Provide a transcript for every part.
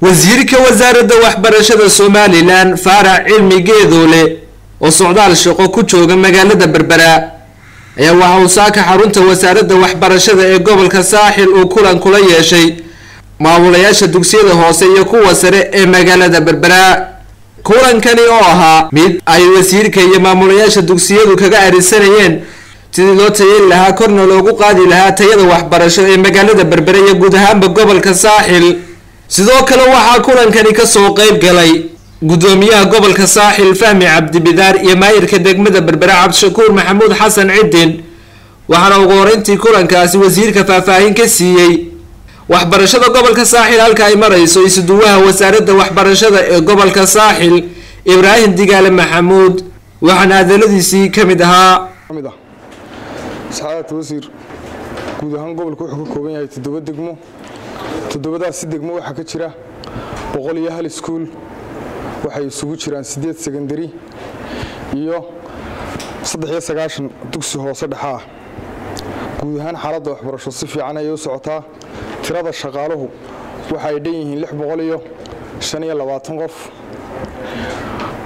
wasiirka wasaaradda waxbarashada Somaliland Faarac Cilmi Geedoole oo socdaal shaqo ku jooga magaalada Berbera ayaa waxa uu saaka xarunta wasaaradda waxbarashada ee gobolka Saaxil uu kulan kula yeeshay maamulayaasha dugsiyada hoose iyo kuwa sare ee magaalada Berbera. kulankani oo ahaa mid ay wasiirka iyo maamulayaasha dugsiyadu kaga arisanayeen sidii loo tayeyn lahaa korna loogu qaadi lahaa tayada waxbarasho ee magaalada Berbera iyo guud ahaanba gobolka Saaxil. sidoo kale waxaa kulankani ka soo qayb galay gudoomiyaha gobolka Saaxil Fahmi Cabdi Bidaar iyo maayirka degmada Berbera Cabdishakuur Maxamuud Xasan Ciidin. waxaana ugu horeyntii kulankaasi wasiirka faahfaahin ka siiyay waxbarashada gobolka Saaxil halka ay marayso isuduwaha wasaaradda waxbarashada ee gobolka Saaxil Ibrahim Digaale Maxamuud. waxaana hadaladiisii kamid ahaa saxaafadda wasiir guud ahaan gobolku wuxuu ka kooban yahay 7 degmo. 7daas degmo waxa ka jira 101 iskuul, waxay isugu jiraan 8 secondary iyo 93 dugsi hoose dhexe. guud ahaan xaaladda waxbarasho si fiican ayay u socotaa. tirada shaqaaluhu waxay dhan yihiin 625 qof.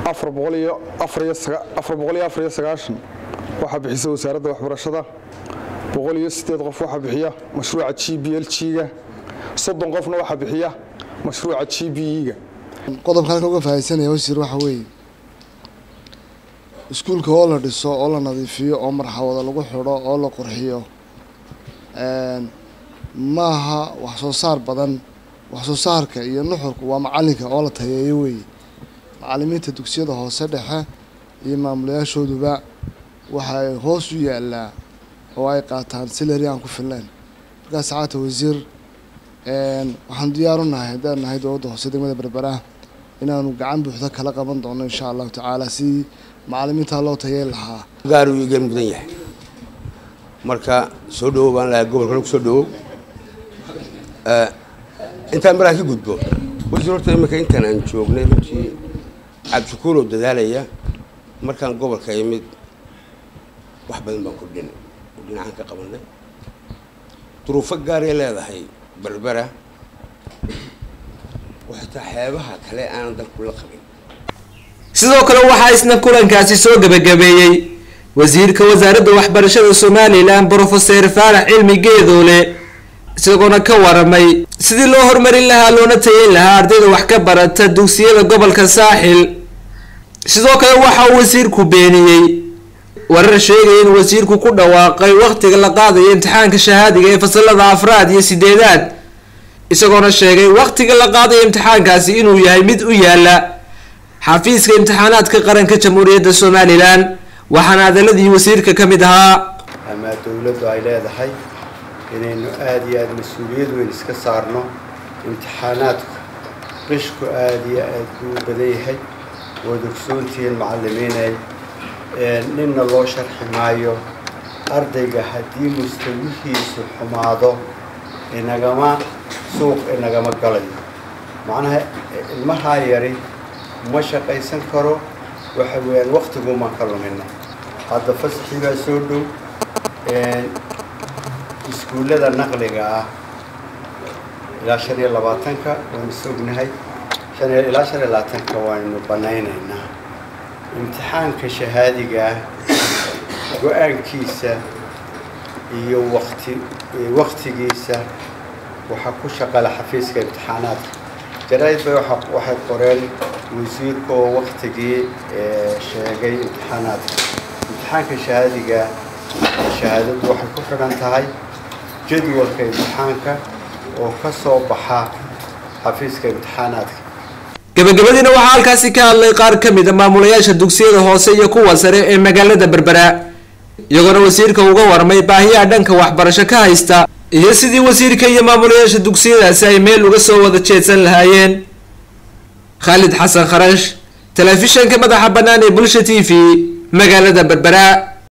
449 waxa bixisa wasaaradda waxbarashada. 108 qof waxa bixiya mashruuca GBLG-ga. 30 qofna waxa bixiya mashruuca GBE-ga. qodobka halka uga faa'iideysanaya wasiir waxa weeye iskuulka oo la dhiso oo la nadiifiyo oo marxawada lagu xiro oo la qurxiyo maaha wax soo saar badan. wax soo saarka iyo nuxurku waa macalinka oo la tayeeyo weeye. macallimiinta dugsiyada hoose dhexe iyo maamulayaashooduba waxay hoos u yaalaa oo ay qaataan salary aan ku filan. marka saacada wasiir waxaan diyaar u nahay haddaan nahay dowladda hoose degmada Berbera inaanu gacan buuxda kala qaban doono insha Allah taala si macallimiinta loo tayeyn lahaa. gaar uu iga mudan yahay marka soo dhawaad la gobolka ku soo dhawow inta markaa ka gudbo wasiir horta imika intaan aan joognay runtii Cabdishakuur oo dadaalaya markaan gobolka yimid wax badan baan ku dhinacan ka qabanay. duruufo gaar ah leedahay Berbera waxta xeebaha kale aan dalku la qabin. sidoo kale waxa isna kulankaasi soo gabagabeeyay wasiirka wasaaradda waxbarashada Somaliland Professor Faarac Cilmi Geedoole isagoona ka waramay sidii loo horumarin lahaa loona tayeyn lahaa ardayda wax ka barata dugsiyada gobolka Saaxil. sidoo kale waxa uu wasiirku beeniyay warar sheegay in wasiirku ku dhawaaqay waqtiga la qaadayo imtixaanka shahaadiga ee fasalada 4 iyo 8 isagoona sheegay waqtiga la qaadayo imtixaankaasi inuu yahay mid u yaala xafiiska imtixaanaadka qaranka Jamhuuriyadda Somaliland. waxaana hadaladii wasiirka kamid ahaa ama dawladdu ay leedahay inaynu aad iyo aad mas'uuliyad weyn iska saarno imtixaanaadka qishku aad iyo aad u badan yahay ودكتورين معلمين نمنا الله شرح مايو أرضي هدي مستويه سحماده إن جماعة سوق إن جماعة قلدي معناها المهايري مش قيسن كرو وحوين وقت جوما كلام منا هذا فسحي بسودو سكول هذا النقل جاء إلى شرية لباتنكا ونسوق نهاي شرية إلى شرية لباتنكا وإنه بنينا هنا امتحان كشهادي جاء وأن كيسة يو وقت جيسة وحكوا شغال حفيز كامتحانات جرايد بيوحق واحد قرال وزيركو وقت جي شاقي امتحانات امتحان كشهادي جاء شهادة واحد كفر انتهاي جدول كامتحانك وكسو بحا حفيز كامتحانات gabagabadina waxa halkaasi ka hadlay qaar kamid ah maamulayaasha dugsiyada hoose iyo kuwa sare ee magaalada Berbera iyagoo wasiirka uga warmay baahiyaha dhanka waxbarasho ka haysta iyo sidii wasiirka iyo maamulayaasha dugsiyadaasi ay meel uga soo wada jeedsan lahaayeen. Khalid Xasan Kharash, telefishinka madaxa bannaan ee Bulsha TV, magaalada Berbera.